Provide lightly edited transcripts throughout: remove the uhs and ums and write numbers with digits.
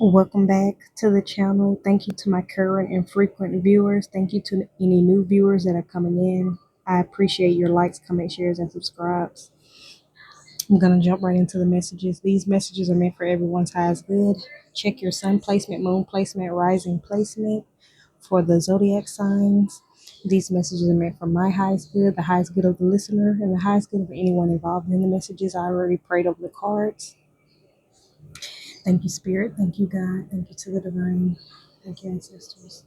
Welcome back to the channel. Thank you to my current and frequent viewers. Thank you to any new viewers that are coming in. I appreciate your likes, comments, shares, and subscribes. I'm going to jump right into the messages. These messages are meant for everyone's highest good. Check your sun placement, moon placement, rising placement for the zodiac signs. These messages are meant for my highest good, the highest good of the listener, and the highest good of anyone involved in the messages. I already prayed over the cards. Thank you, Spirit. Thank you, God. Thank you to the divine. Thank you, ancestors.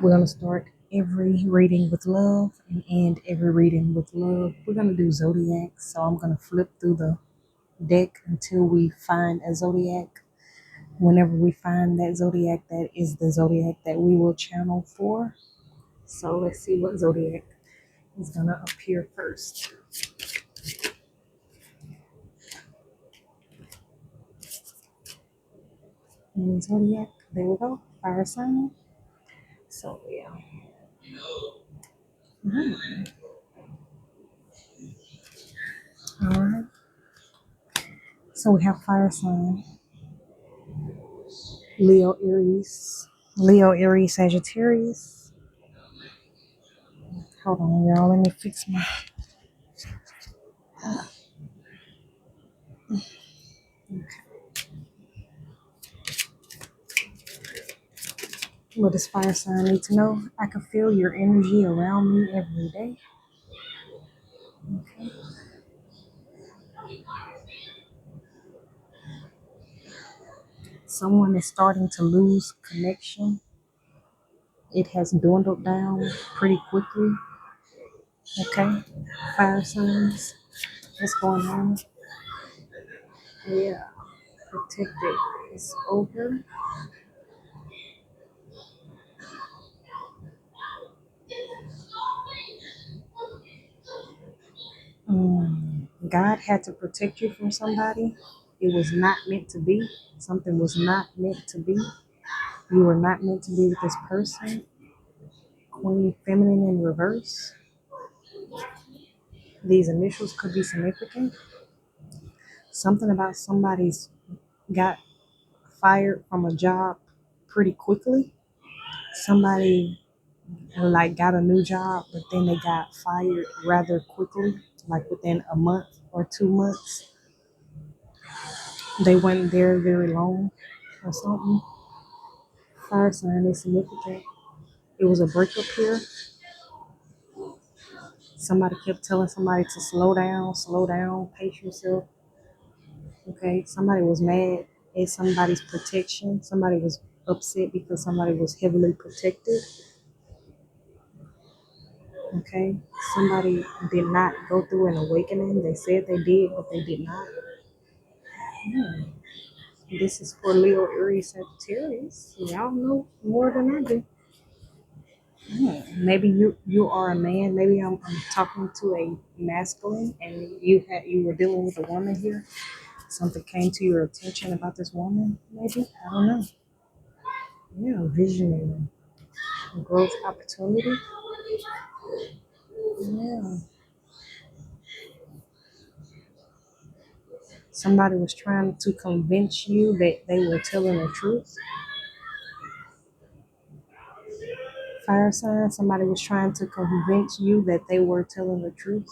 We're going to start every reading with love and end every reading with love. We're going to do zodiac. So I'm going to flip through the deck until we find a zodiac. Whenever we find that zodiac, that is the zodiac that we will channel for. So let's see what zodiac is going to appear first. And zodiac, there we go. Fire sign. So yeah. All right. So we have fire sign. Leo, Aries, Sagittarius. Hold on, y'all. Let me fix my. What does fire sign need to know? I can feel your energy around me every day. Okay. Someone is starting to lose connection. It has dwindled down pretty quickly. Okay. Fire signs. What's going on? Yeah. Protected. It's over. God had to protect you from somebody. It was not meant to be. Something was not meant to be. You were not meant to be with this person. Queen Feminine in reverse. These initials could be significant. Something about somebody's got fired from a job pretty quickly. Somebody like got a new job, but then they got fired rather quickly, like within a month or 2 months. They weren't there very long or something. Fire sign is significant. It was a breakup here. Somebody kept telling somebody to slow down, pace yourself. Okay, somebody was mad at somebody's protection. Somebody was upset because somebody was heavily protected. Okay, somebody did not go through an awakening. They said they did, but they did not. Hmm. This is for Leo, Aries, Sagittarius. Y'all know more than I do. Maybe you are a man. Maybe I'm talking to a masculine, and you were dealing with a woman here. Something came to your attention about this woman. Maybe I don't know. Yeah, visionary, growth opportunity. Yeah, somebody was trying to convince you that they were telling the truth. Fire sign. Somebody was trying to convince you that they were telling the truth.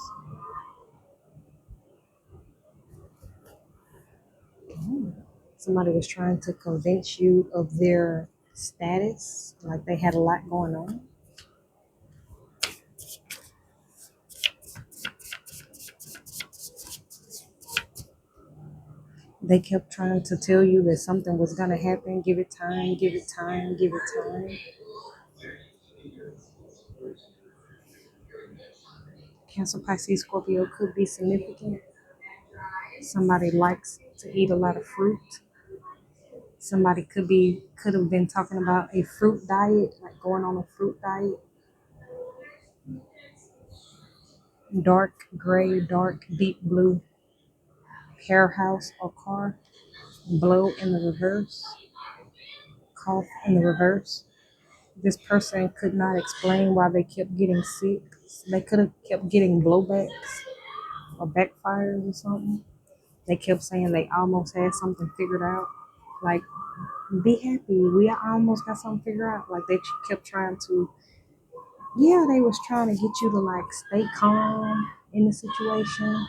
Somebody was trying to convince you of their status, like they had a lot going on. They kept trying to tell you that something was going to happen. Give it time, give it time, give it time. Cancer, Pisces, Scorpio could be significant. Somebody likes to eat a lot of fruit. Somebody could have been talking about a fruit diet, like going on a fruit diet. Dark gray, dark deep blue, hair house or car. Blow in the reverse, cough in the reverse. This person could not explain why they kept getting sick. They could have kept getting blowbacks or backfires or something. They kept saying they almost had something figured out. Like Be happy. We almost got something figured out. Like they kept trying to, yeah, they was trying to get you to like stay calm in the situation.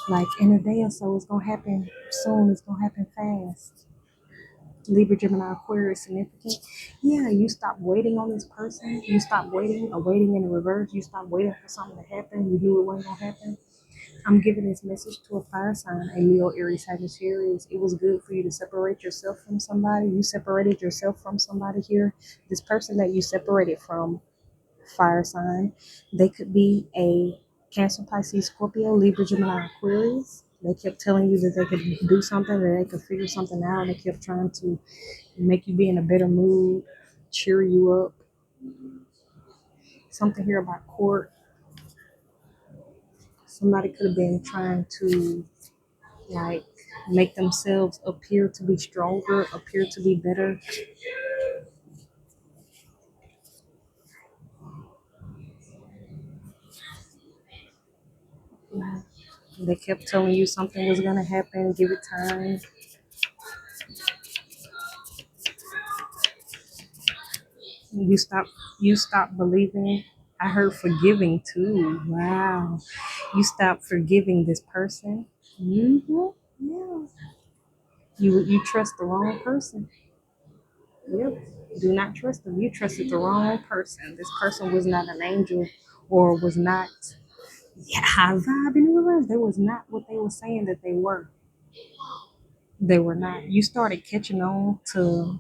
Like in a day or so, it's gonna happen soon. It's gonna happen fast. Libra, Gemini, Aquarius, significant. Yeah, you stop waiting on this person. You stop waiting or waiting in the reverse. You stop waiting for something to happen. You knew it wasn't gonna happen. I'm giving this message to a fire sign, a Leo, Aries, Sagittarius. It was good for you to separate yourself from somebody. You separated yourself from somebody here. This person that you separated from, fire sign, they could be a Cancer, Pisces, Scorpio, Libra, Gemini, Aquarius. They kept telling you that they could do something, that they could figure something out. They kept trying to make you be in a better mood, cheer you up. Something here about court. Somebody could have been trying to like make themselves appear to be stronger, appear to be better. They kept telling you something was gonna happen, give it time. You stop believing. I heard forgiving too. Wow. You stop forgiving this person. Yeah. You trust the wrong person. Yep. Do not trust them. You trusted the wrong person. This person was not an angel or was not, yeah, high vibe in the reverse. They was not what they were saying that they were. They were not. You started catching on to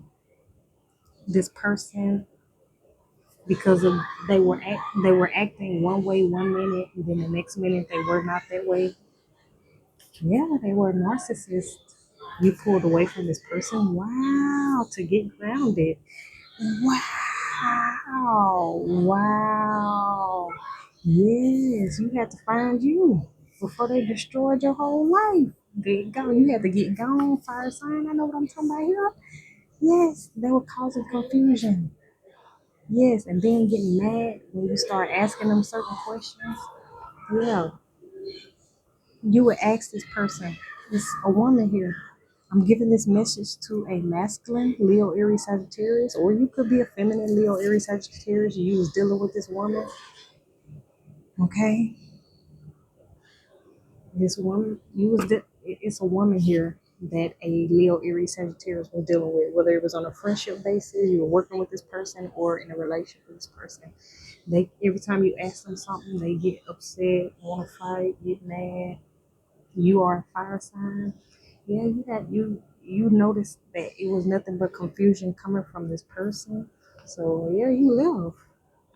this person because of they were acting one way one minute and then the next minute they were not that way. Yeah, they were narcissists. You pulled away from this person. Wow, to get grounded. Wow. Wow. Yes, you had to find you before they destroyed your whole life. Get gone. You had to get gone, fire sign. I know what I'm talking about here. Yes, they were causing confusion. Yes, and then getting mad when you start asking them certain questions. Yeah, you would ask this person, it's a woman here. I'm giving this message to a masculine Leo, Aries, Sagittarius, or you could be a feminine Leo, Aries, Sagittarius. You was dealing with this woman, okay? This woman, it's a woman here that a Leo, Aries, Sagittarius was dealing with, whether it was on a friendship basis, you were working with this person, or in a relationship with this person. They every time you ask them something, they get upset, want to fight, get mad. You are a fire sign. Yeah, you noticed that it was nothing but confusion coming from this person. So yeah, you left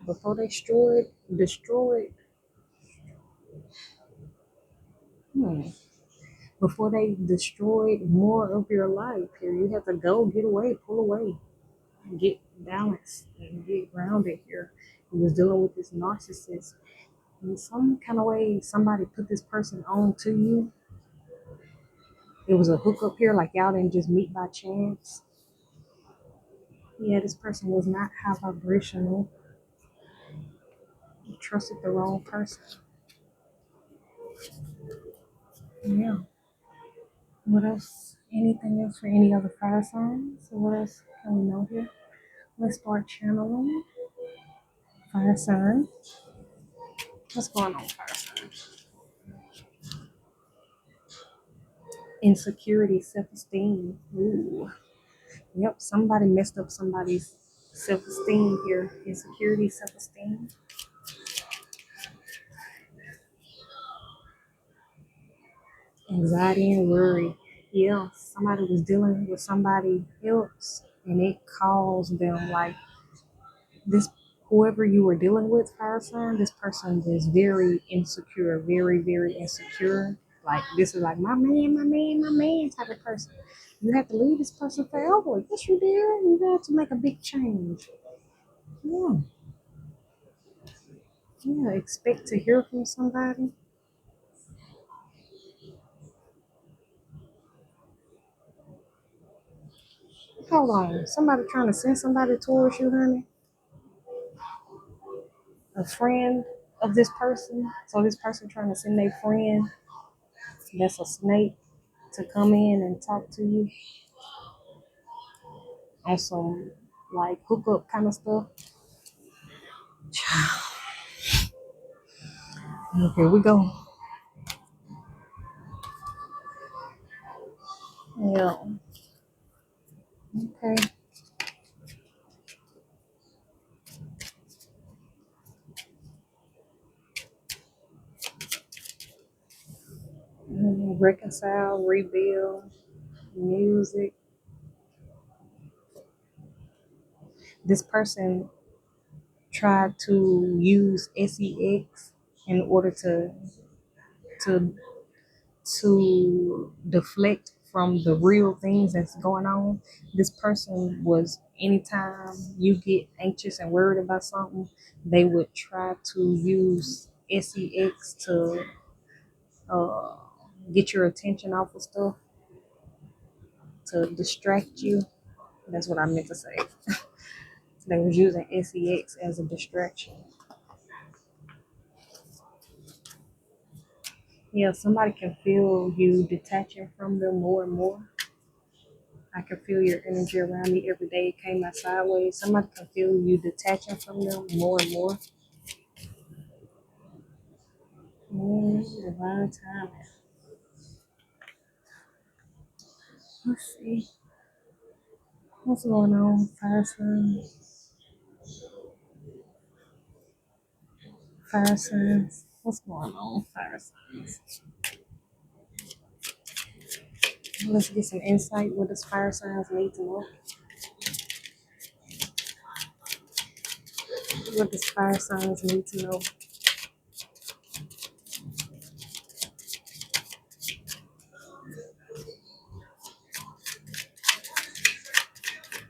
before they destroyed. Hmm. Before they destroyed more of your life. Here, you have to go, get away, pull away, get balanced, and get grounded. Here, he was dealing with this narcissist. In some kind of way, somebody put this person on to you. It was a hookup here, like y'all didn't just meet by chance. Yeah, this person was not high vibrational. You trusted the wrong person. Yeah. What else? Anything else for any other fire signs? So what else can we know here? Let's start channeling. Fire sign. What's going on, fire sign? Insecurity, self-esteem. Ooh. Yep, somebody messed up somebody's self-esteem here. Insecurity, self-esteem. Anxiety and worry. Yeah, somebody was dealing with somebody else and it caused them like this, whoever you were dealing with, fire sign, this person is very insecure, very, very insecure. Like this is like my man type of person. You have to leave this person forever. Yes, you did. You had to make a big change. Yeah, yeah. Expect to hear from somebody. Hold on, somebody trying to send somebody towards you, honey. A friend of this person. So this person trying to send their friend that's a snake to come in and talk to you. on some like hookup kind of stuff. Here we go. Yeah. Okay. Reconcile, rebuild, music. This person tried to use sex in order to to deflect from the real things that's going on. This person was, anytime you get anxious and worried about something, they would try to use sex to uh, get your attention off of stuff, to distract you. That's what I meant to say. They was using sex as a distraction. Yeah, somebody can feel you detaching from them more and more. I can feel your energy around me every day. It came out sideways. Somebody can feel you detaching from them more and more. Divine timing. Let's see. What's going on, fire signs? Fire signs. What's going on, fire signs? Let's get some insight. What does fire signs need to know? What does fire signs need to know?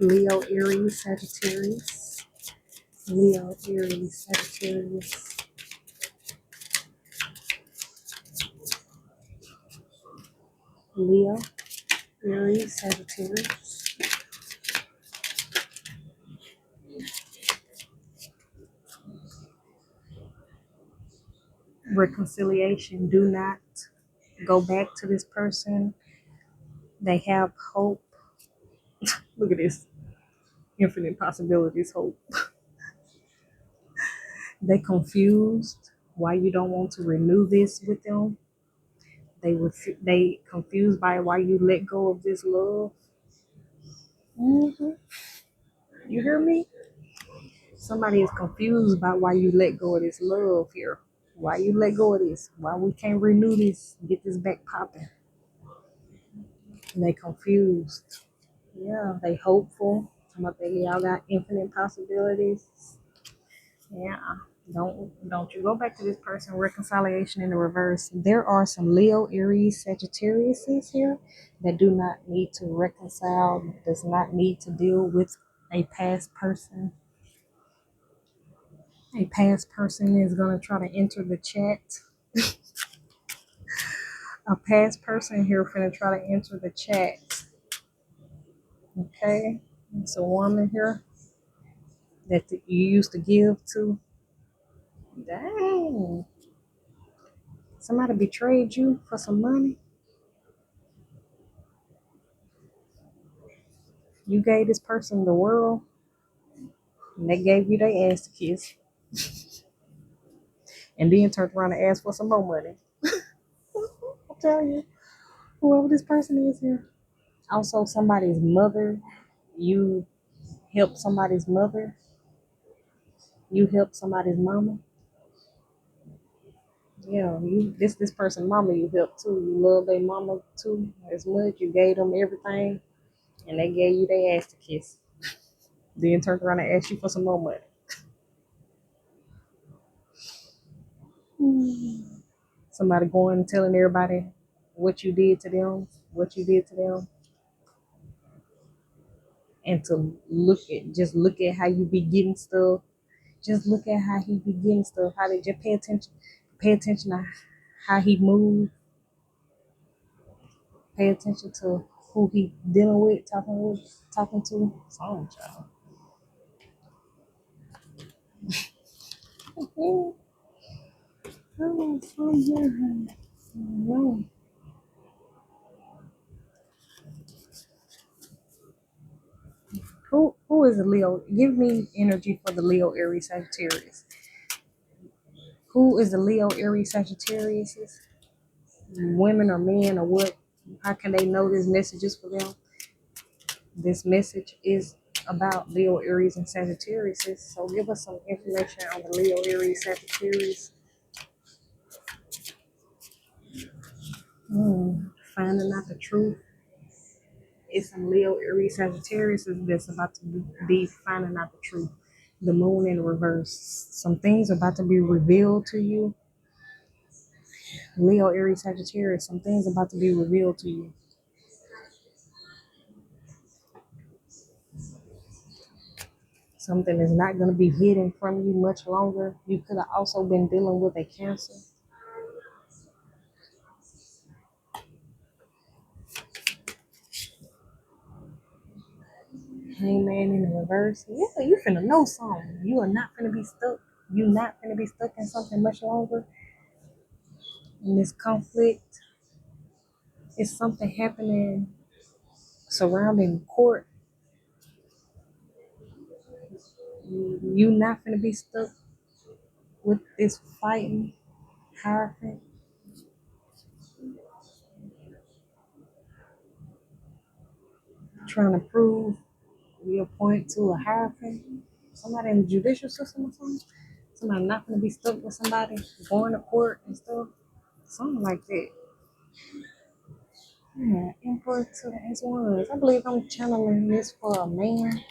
Leo, Aries, Sagittarius. Leo, Aries, Sagittarius. Leo, Aries, Sagittarius. Reconciliation. Do not go back to this person. They have hope. Look at this. Infinite possibilities, hope. They confused why you don't want to renew this with them. They confused by why you let go of this love. hmm You hear me? Somebody is confused by why you let go of this love here. Why you let go of this? Why we can't renew this? Get this back popping. And they confused. Yeah, they hopeful. Some of y'all got infinite possibilities. Yeah. Don't you go back to this person. Reconciliation in the reverse. There are some Leo, Aries, Sagittariuses here that do not need to reconcile, does not need to deal with a past person. A past person is gonna try to enter the chat. A past person here finna try to enter the chat. Okay? It's a woman here that you used to give to. Dang. Somebody betrayed you for some money. You gave this person the world and they gave you their ass to kiss and then turned around and asked for some more money. I'll tell you, whoever this person is here. Also, somebody's mother. You help somebody's mother. You help somebody's mama. Yeah, you this person mama you helped too. You love their mama too as much. You gave them everything and they gave you their ass to kiss. Then turned around and asked you for some more money. Somebody going and telling everybody what you did to them, what you did to them, and to look at how you be getting stuff. Just look at how he be getting stuff. How they just pay attention to how he move, pay attention to who he dealing with, talking to. Song child. Who Who is a Leo? Give me energy for the Leo Aries Sagittarius. Who is the Leo Aries Sagittarius? Women or men or what? How can they know this message is for them? This message is about Leo Aries and Sagittarius. So give us some information on the Leo Aries Sagittarius. Finding out the truth. It's some Leo Aries Sagittarius that's about to be finding out the truth. The moon in reverse. Some things are about to be revealed to you. Leo Aries Sagittarius. Some things are about to be revealed to you. Something is not going to be hidden from you much longer. You could have also been dealing with a Cancer. Hangman in the reverse. Yeah, you finna know something. You are not finna be stuck. You not finna be stuck in something much longer. In this conflict, it's something happening surrounding court. You not finna be stuck with this fighting, hierophant. Trying to prove your point to a hierophant. Somebody in the judicial system or something. Somebody not gonna be stuck with somebody going to court and stuff. Something like that. Yeah, Emperor to the Ace-of-Wands. I believe I'm channeling this for a man.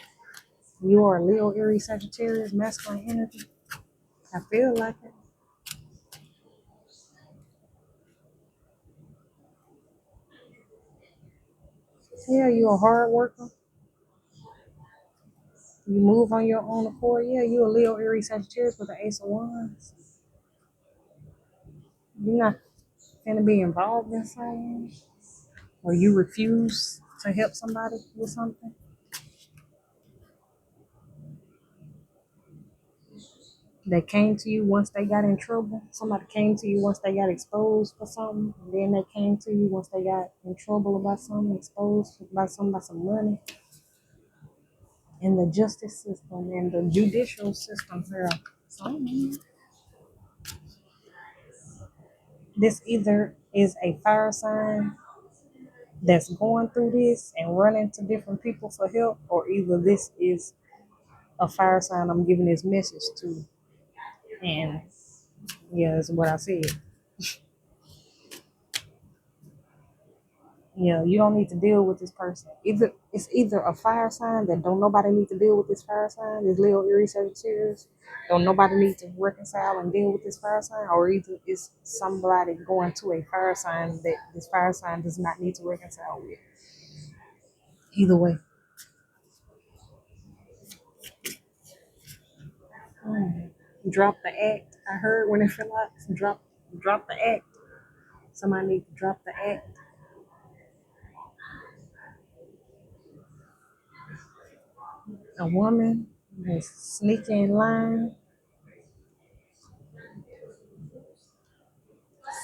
You are Leo, Aries, Sagittarius, masculine energy. I feel like it. Yeah, you're a hard worker. You move on your own accord. Yeah, you're a Leo, Aries, Sagittarius with the Ace of Wands. You're not gonna be involved in something, or you refuse to help somebody with something. They came to you once they got in trouble. Somebody came to you once they got exposed for something. And then they came to you once they got in trouble about something, exposed about something, about some money. In the justice system and the judicial system here. So this either is a fire sign that's going through this and running to different people for help, or either this is a fire sign I'm giving this message to. And yeah, that's what I said. Yeah, you don't need to deal with this person. Either it's either a fire sign that don't nobody need to deal with this fire sign, this Leo Aries Sagittarius, don't nobody need to reconcile and deal with this fire sign, or either it's somebody going to a fire sign that this fire sign does not need to reconcile with. Either way. Drop the act. I heard when it fell out, drop the act. Somebody need to drop the act. A woman is sneaking in line.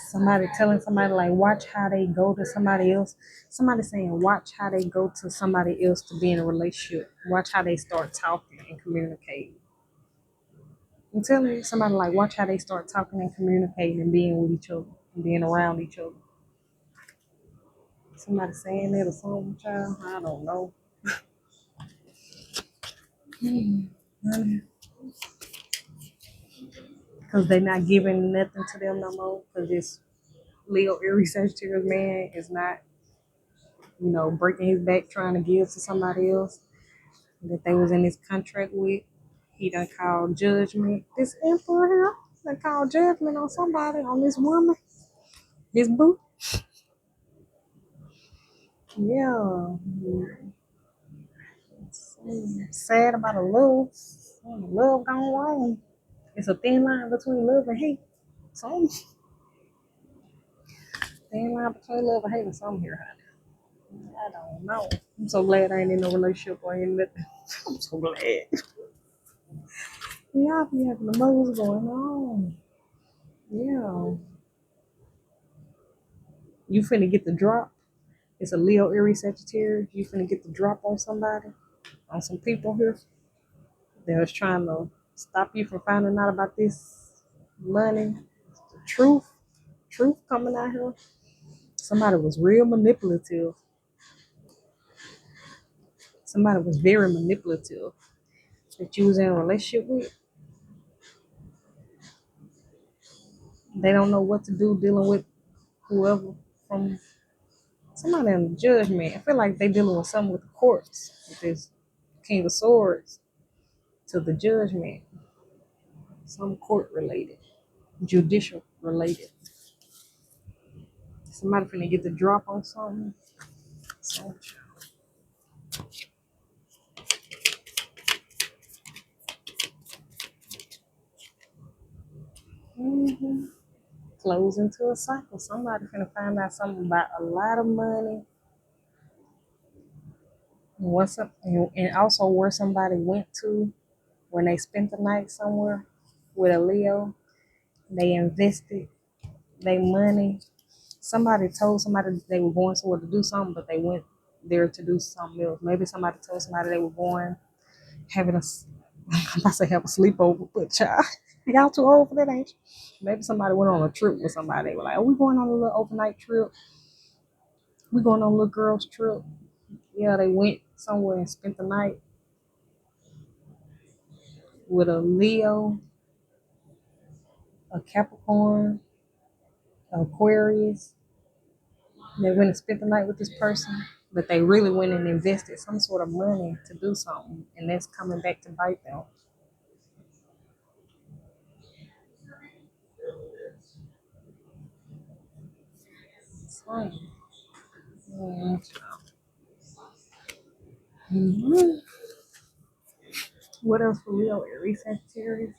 Somebody telling somebody like watch how they go to somebody else. Somebody saying watch how they go to somebody else to be in a relationship. Watch how they start talking and communicating. I'm telling you, somebody like watch how they start talking and communicating and being with each other and being around each other. Somebody saying that or something, child. I don't know. Because they not giving nothing to them no more. Because this Leo Aries Sagittarius man is not, breaking his back trying to give to somebody else that they was in this contract with. He done called judgment. This emperor here done called judgment on somebody, on this woman, this boo. Yeah. Sad about a love gone wrong. It's a thin line between love and hate. Some thin line between love and hate or something here, honey. I don't know. I'm so glad I ain't in no relationship or anything. I'm so glad. Y'all be having the most going on. Yeah. You finna get the drop. It's a Leo Aries Sagittarius. You finna get the drop on somebody. on some people here that was trying to stop you from finding out about this money. The truth coming out here. Somebody was real manipulative. Somebody was very manipulative that you was in a relationship with. They don't know what to do dealing with whoever from somebody in the judgment. I feel like they dealing with something with the courts, with this King of Swords to the judgment. Some court related, judicial related. Somebody finna get the drop on something. So, mm-hmm. Close into a cycle. Somebody finna find out something about a lot of money. What's up, and also where somebody went to when they spent the night somewhere with a Leo. They invested their money. Somebody told somebody they were going somewhere to do something, but they went there to do something else. Maybe somebody told somebody they were going having a, I'm about to say have a sleepover, but child, y'all too old for that, ain't you? Maybe somebody went on a trip with somebody. They were like, "Oh, we going on a little overnight trip. We going on a little girls trip." Yeah, they went somewhere and spent the night with a Leo, a Capricorn, Aquarius. They went and spent the night with this person, but they really went and invested some sort of money to do something, and that's coming back to bite them. So, yeah. Mhm. What else for Leo, Aries, Sagittarius?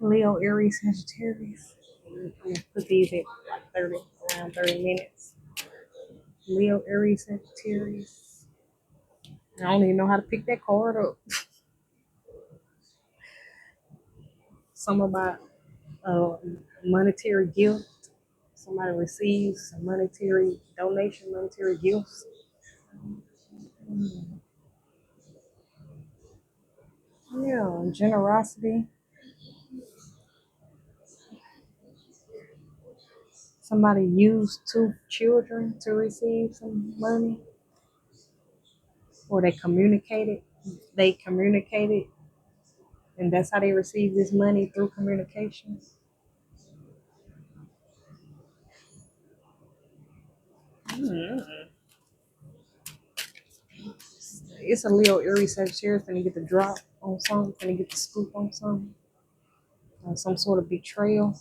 Leo, Aries, Sagittarius. I'm gonna put these at like 30, around 30 minutes. Leo, Aries, Sagittarius. I don't even know how to pick that card up. Some about a monetary gift. Somebody receives a monetary donation, monetary gifts. Yeah, generosity. Somebody used two children to receive some money, or They communicated, and that's how they received this money through communication. Mm. It's a Leo Aries Sagittarius finna get the drop on something, finna get the scoop on something, some sort of betrayal.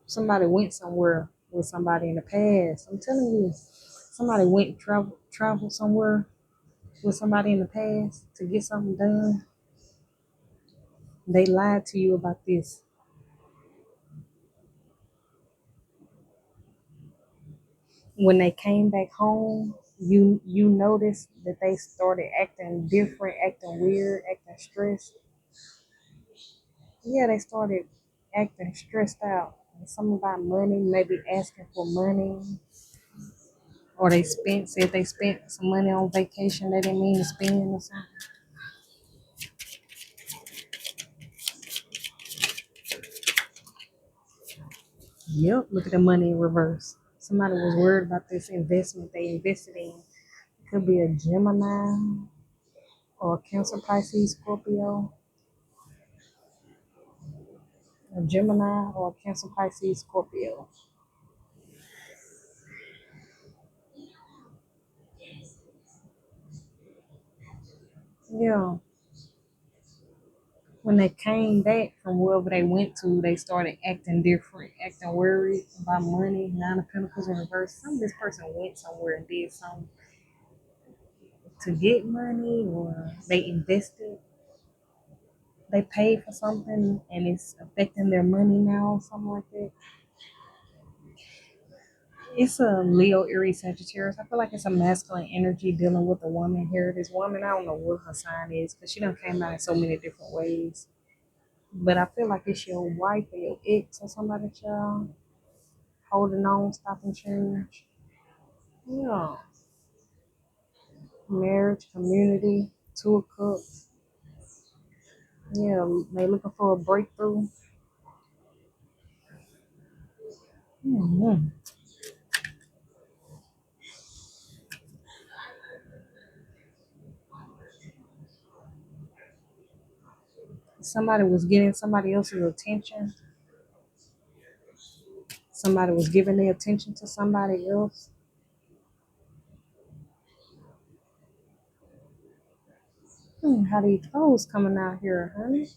Somebody went somewhere with somebody in the past. I'm telling you, somebody went travel somewhere with somebody in the past to get something done. They lied to you about this. When they came back home, you noticed that they started acting different, acting weird, acting stressed. Yeah, they started acting stressed out. Something about money, maybe asking for money, or said they spent some money on vacation they didn't mean to spend or something. Yep, look at the money in reverse. Somebody was worried about this investment they invested in. Could be a Gemini or a Cancer, Pisces, Scorpio. A Gemini or a Cancer, Pisces, Scorpio. Yeah. When they came back from wherever they went to, they started acting different, acting worried about money. Nine of Pentacles in reverse. Some of this person went somewhere and did something to get money, or they invested. They paid for something and it's affecting their money now, something like that. It's a Leo, Aries, Sagittarius. I feel like it's a masculine energy dealing with a woman here. This woman, I don't know what her sign is, because she done came out in so many different ways. But I feel like it's your wife or your ex or somebody, child, holding on, stopping change. Yeah. Marriage, community, two of cups. Yeah, they looking for a breakthrough. Mhm. Somebody was getting somebody else's attention. Somebody was giving their attention to somebody else. How these clothes coming out here, honey?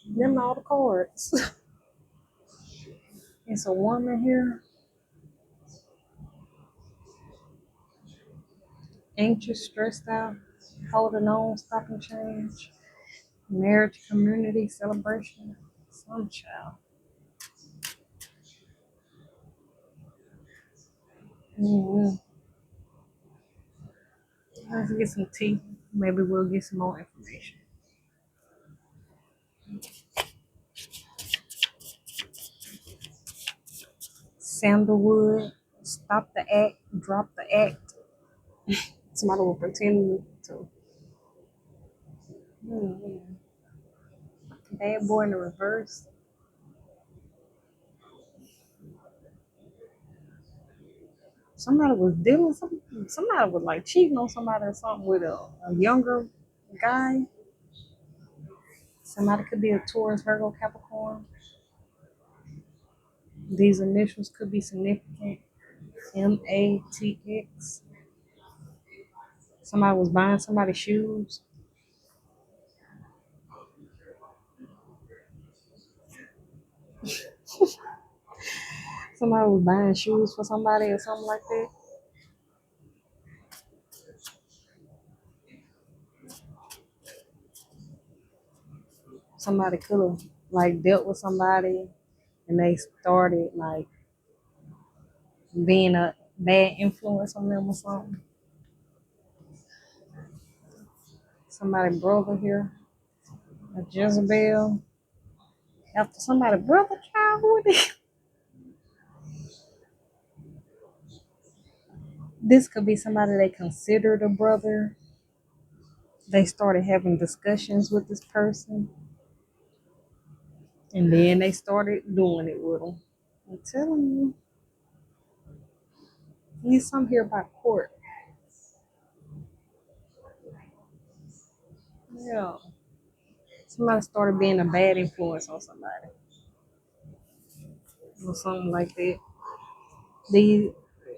Them all the cards. It's a woman here, anxious, stressed out, holding on, stopping change, marriage, community, celebration, some child. Mm-hmm. Let's get some tea. Maybe we'll get some more information. Sandalwood, stop the act, drop the act. Somebody will pretend to. Mm-hmm. Bad boy in the reverse. Somebody was dealing somebody was like cheating on somebody or something with a younger guy. Somebody could be a Taurus, Virgo, Capricorn. These initials could be significant. MATX. Somebody was buying somebody shoes. Somebody was buying shoes for somebody or something like that. Somebody could have like dealt with somebody and they started like being a bad influence on them or something. Somebody brother here, a Jezebel. After somebody brother child, who it is? This could be somebody they considered a brother. They started having discussions with this person, and then they started doing it with them. I'm telling you, need some here about court. Yeah, somebody started being a bad influence on somebody or something like that. They,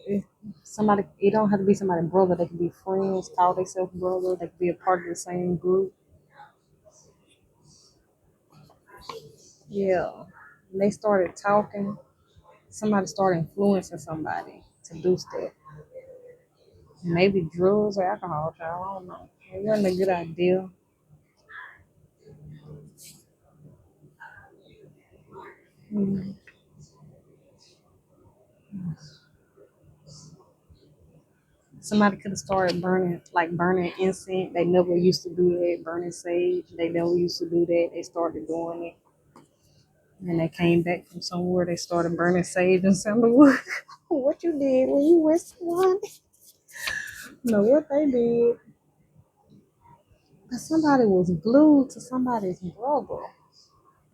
if somebody, it don't have to be somebody brother. They could be friends, call themselves brother. They could be a part of the same group. Yeah, and they started talking. Somebody started influencing somebody to do stuff. Maybe drugs or alcohol, child. I don't know. It wasn't a good idea. Mm. Somebody could have started burning incense. They never used to do that. Burning sage. They never used to do that. They started doing it. And they came back from somewhere. They started burning sage and sandalwood. What you did when you went someone? Know what they did. But somebody was glued to somebody's brother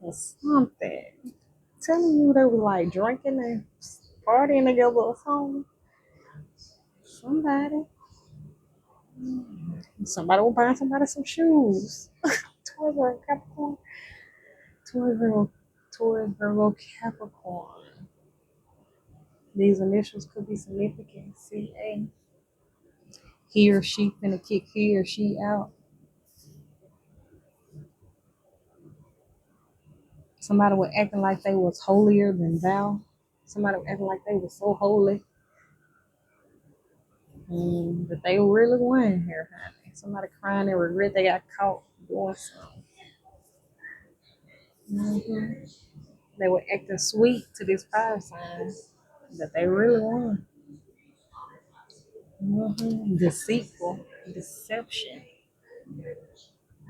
or something. Telling you they were like drinking and partying together or something. Somebody. Somebody will buy somebody some shoes. Taurus Virgo Capricorn. Taurus Virgo, Taurus Virgo Capricorn. These initials could be significant. CA. He or she finna kick he or she out. Somebody was acting like they was holier than thou. Somebody was acting like they was so holy. But they really weren't here, honey. Somebody crying and regret they got caught doing something. Hmm. They were acting sweet to this fire sign, but they really weren't. Deceitful, deception.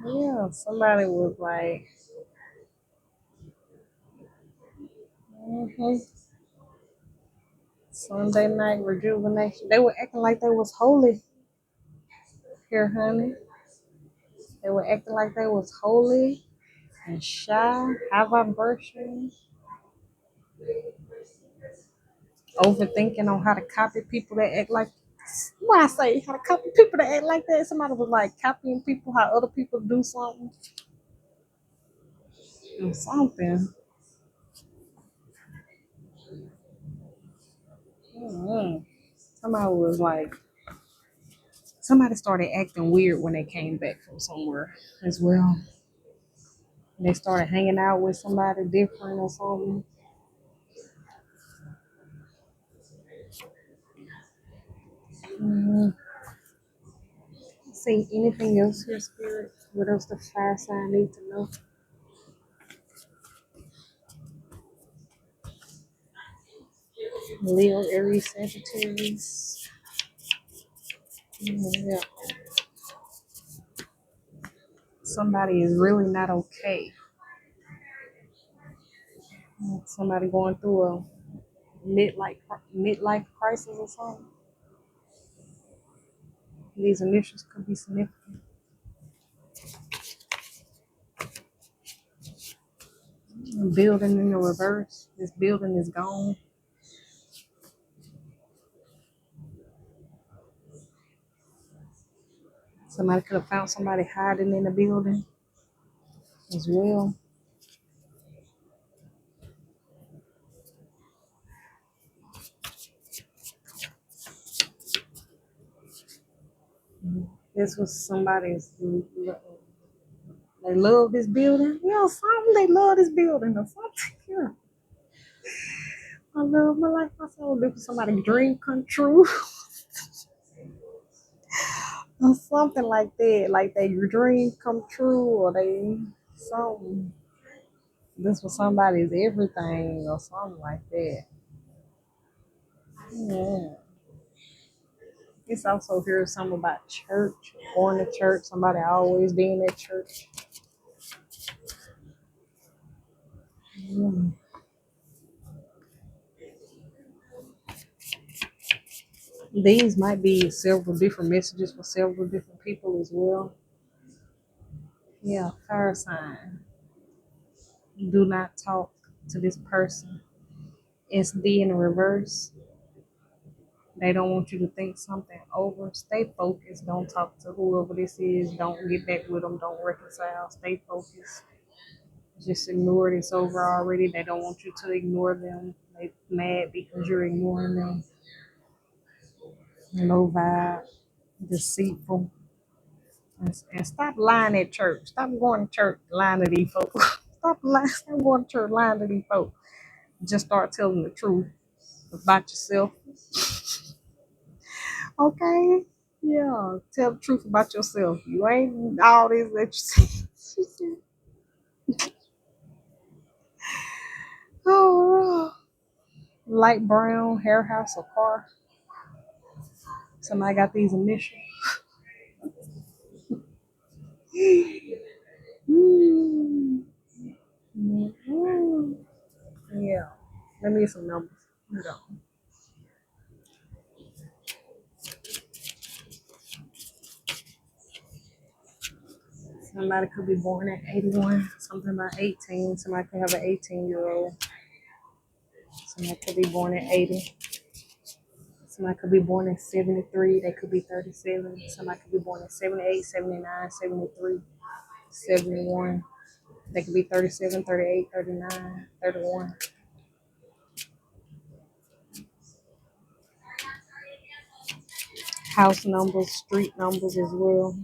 Yeah, somebody was like, hmm Sunday night rejuvenation. They were acting like they was holy here, honey. They were acting like they was holy and shy, high vibration, overthinking on how to copy people that act like. When I say how to copy people that act like that, somebody was like copying people how other people do something or something. Mm-hmm. Somebody was like, somebody started acting weird when they came back from somewhere as well. They started hanging out with somebody different or something. Mm-hmm. See anything else here, Spirit? What else the fire sign need to know? Leo, Aries, Sagittarius. Yeah. Somebody is really not okay. Somebody going through a midlife crisis or something. These initials could be significant. Building in the reverse. This building is gone. Somebody could have found somebody hiding in the building as well. This was somebody's. They love this building. Yeah, something they love this building or something. Yeah. I love my life. I saw this was somebody's dream come true or something like that. Like their dream come true or they something. This was somebody's everything or something like that. Yeah. It's also here something about church, going to church, somebody always being at church. Mm. These might be several different messages for several different people as well. Yeah, fire sign. Do not talk to this person. SD in reverse. They don't want you to think something over. Stay focused. Don't talk to whoever this is. Don't get back with them. Don't reconcile. Stay focused. Just ignore it. It's over already. They don't want you to ignore them. They mad because you're ignoring them. Low vibe, deceitful. And stop lying at church. Stop going to church lying to these folks. Stop lying. Stop going to church lying to these folks. Just start telling the truth about yourself. Okay? Yeah. Tell the truth about yourself. You ain't all this that you see. Oh, light brown hair house or car. Somebody got these initials. Mm. Mhm. Yeah. Let me get some numbers. Hold on. Somebody could be born at 81, something about 18. Somebody could have an 18-year-old. Somebody could be born at 80. Somebody could be born at 73. They could be 37. Somebody could be born at 78, 79, 73, 71. They could be 37, 38, 39, 31. House numbers, street numbers as well.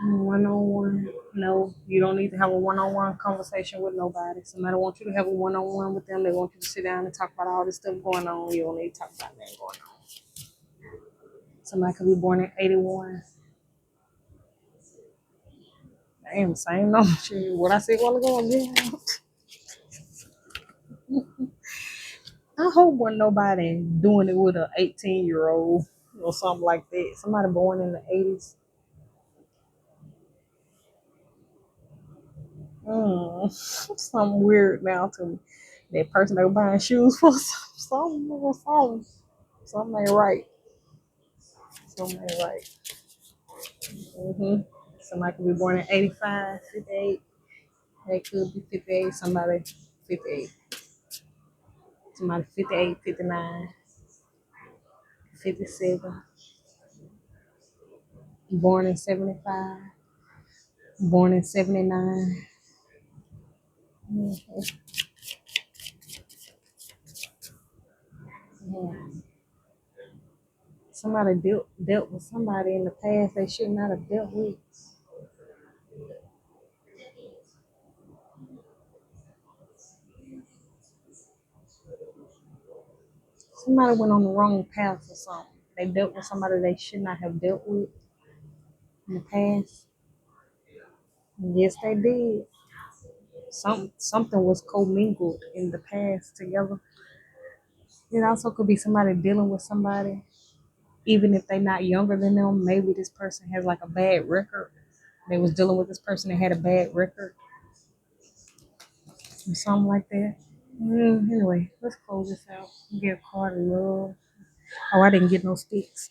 One on one. No, you don't need to have a one-on-one conversation with nobody. Somebody wants you to have a one-on-one with them. They want you to sit down and talk about all this stuff going on. You don't need to talk about that going on. Somebody could be born in 81. Damn, same number. Shit, what I said a while ago again. I hope wasn't nobody doing it with an 18-year-old or something like that. Somebody born in the 80s. Something weird now to me. That person they were buying shoes for something ain't right. Something ain't right. hmm Somebody could be born in 85, 58. They could be 58. Somebody 58. Somebody 58, 59, 57. Born in 75. Born in 79. Mhm. Yeah. Somebody dealt with somebody in the past they should not have dealt with. Somebody went on the wrong path or something. They dealt with somebody they should not have dealt with in the past. Yes, they did. Something was commingled in the past together. It also could be somebody dealing with somebody, even if they're not younger than them. Maybe this person has like a bad record. They was dealing with this person that had a bad record or something like that. Anyway, let's close this out. Get a card of love. Oh, I didn't get no sticks.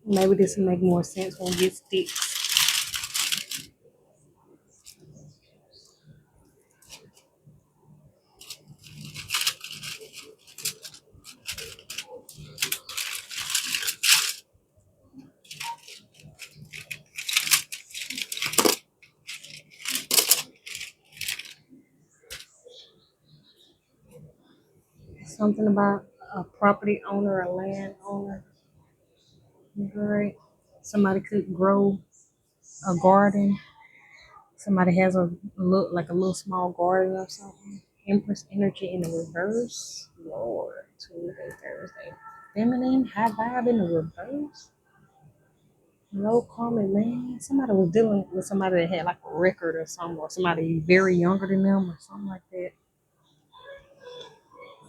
Maybe this will make more sense when we get sticks. Something about a property owner, a land owner. Great. Somebody could grow a garden. Somebody has a look like a little small garden or something. Empress energy in the reverse. Lord, Tuesday, Thursday. Feminine, high vibe in the reverse. No common man. Somebody was dealing with somebody that had like a record or something, or somebody very younger than them or something like that.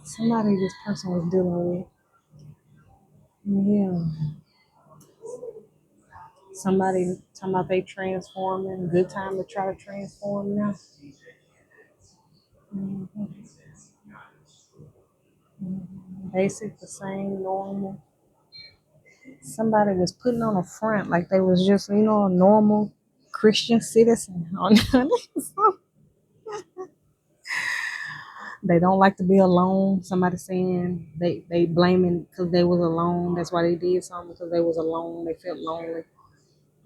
Somebody this person was dealing with. Yeah. Somebody talking about they transforming. Good time to try to transform now. hmm Basic, the same, normal. Somebody was putting on a front like they was just, a normal Christian citizen. They don't like to be alone. Somebody saying they blaming because they was alone. That's why they did something because they was alone. They felt lonely.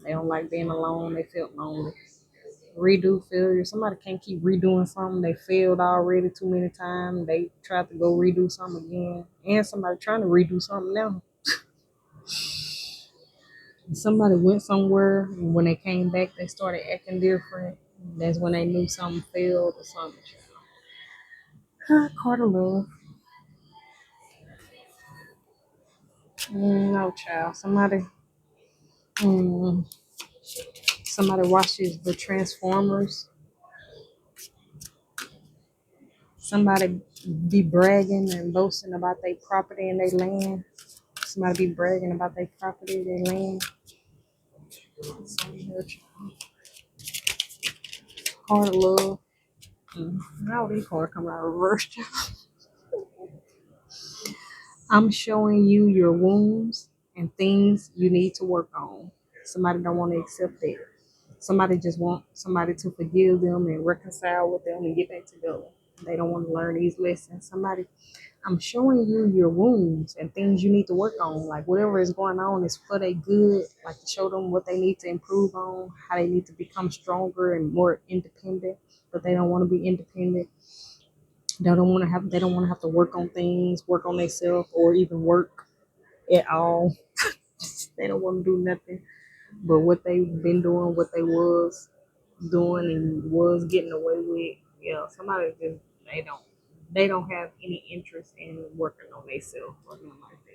They don't like being alone. They felt lonely. Redo failure. Somebody can't keep redoing something. They failed already too many times. They tried to go redo something again. And somebody trying to redo something now. Somebody went somewhere and when they came back they started acting different. That's when they knew something failed or something. Caught a love. No child. Mm, somebody watches the Transformers. Somebody be bragging and boasting about their property and their land. Somebody be bragging about their property, their land. Card of love. Now these cards come out reversed. I'm showing you your wounds and things you need to work on. Somebody don't want to accept that. Somebody just want somebody to forgive them and reconcile with them and get back together. They don't want to learn these lessons. I'm showing you your wounds and things you need to work on. Like whatever is going on is for their good. Like to show them what they need to improve on, how they need to become stronger and more independent. But they don't want to be independent. They don't want to have to work on things, work on themselves, or even work at all. They don't want to do nothing. But what they've been doing, what they was doing and was getting away with, yeah, somebody just they don't have any interest in working on themselves or nothing like